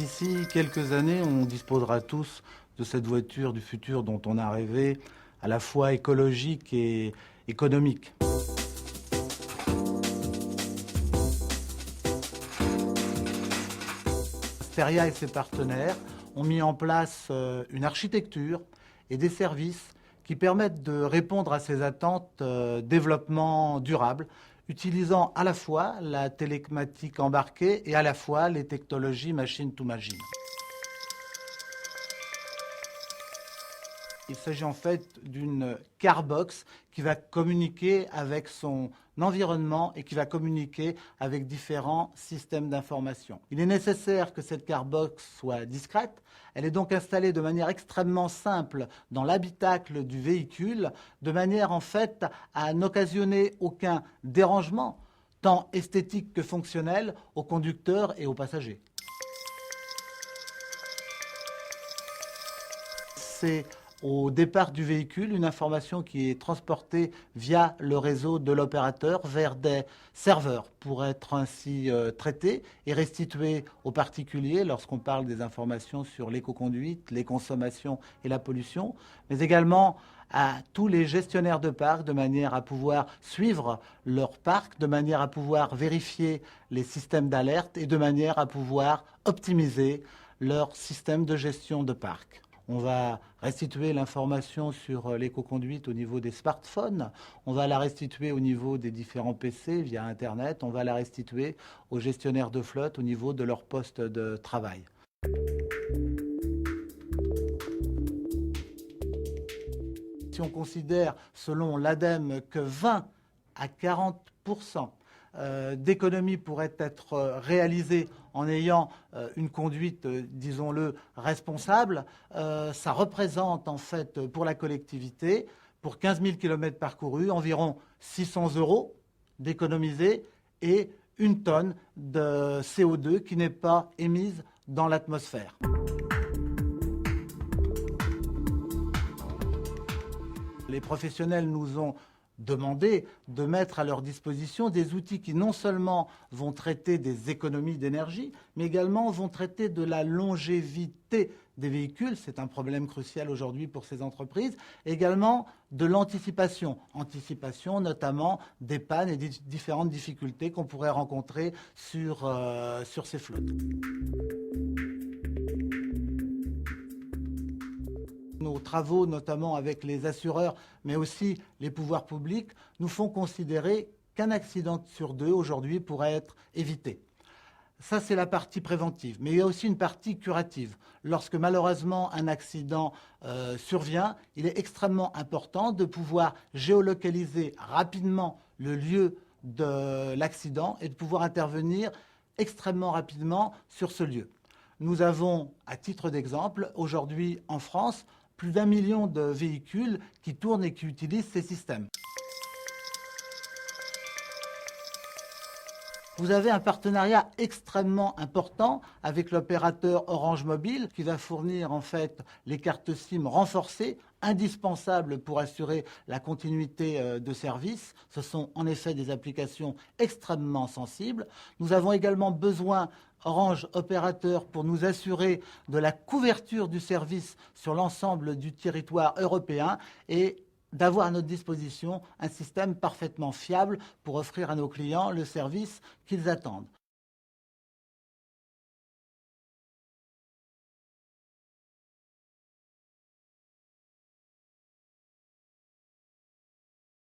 D'ici quelques années, on disposera tous de cette voiture du futur dont on a rêvé, à la fois écologique et économique. Steria et ses partenaires ont mis en place une architecture et des services qui permettent de répondre à ces attentes développement durable, utilisant à la fois la télématique embarquée et à la fois les technologies machine-to-machine. Il s'agit en fait d'une carbox qui va communiquer avec son environnement et qui va communiquer avec différents systèmes d'information. Il est nécessaire que cette carbox soit discrète. Elle est donc installée de manière extrêmement simple dans l'habitacle du véhicule, de manière en fait à n'occasionner aucun dérangement, tant esthétique que fonctionnel, aux conducteurs et aux passagers. C'est au départ du véhicule une information qui est transportée via le réseau de l'opérateur vers des serveurs pour être ainsi traitée et restituée aux particuliers lorsqu'on parle des informations sur l'éco-conduite, les consommations et la pollution, mais également à tous les gestionnaires de parc de manière à pouvoir suivre leur parc, de manière à pouvoir vérifier les systèmes d'alerte et de manière à pouvoir optimiser leur système de gestion de parc. On va restituer l'information sur l'éco-conduite au niveau des smartphones, on va la restituer au niveau des différents PC via Internet, on va la restituer aux gestionnaires de flotte au niveau de leur poste de travail. Si on considère, selon l'ADEME, que 20 à 40% d'économies pourraient être réalisées en ayant une conduite, disons-le, responsable, ça représente en fait pour la collectivité, pour 15 000 km parcourus, environ 600 € d'économiser et 1 tonne de CO2 qui n'est pas émise dans l'atmosphère. Les professionnels nous ont demandé de mettre à leur disposition des outils qui non seulement vont traiter des économies d'énergie, mais également vont traiter de la longévité des véhicules, c'est un problème crucial aujourd'hui pour ces entreprises, également de l'anticipation, anticipation notamment des pannes et des différentes difficultés qu'on pourrait rencontrer sur ces flottes. Nos travaux, notamment avec les assureurs, mais aussi les pouvoirs publics, nous font considérer qu'un accident sur 2 aujourd'hui pourrait être évité. Ça, c'est la partie préventive. Mais il y a aussi une partie curative. Lorsque malheureusement un accident survient, il est extrêmement important de pouvoir géolocaliser rapidement le lieu de l'accident et de pouvoir intervenir extrêmement rapidement sur ce lieu. Nous avons, à titre d'exemple, aujourd'hui en France, plus d'1 million de véhicules qui tournent et qui utilisent ces systèmes. Vous avez un partenariat extrêmement important avec l'opérateur Orange Mobile qui va fournir en fait les cartes SIM renforcées, indispensables pour assurer la continuité de service. Ce sont en effet des applications extrêmement sensibles. Nous avons également besoin Orange opérateur pour nous assurer de la couverture du service sur l'ensemble du territoire européen et d'avoir à notre disposition un système parfaitement fiable pour offrir à nos clients le service qu'ils attendent.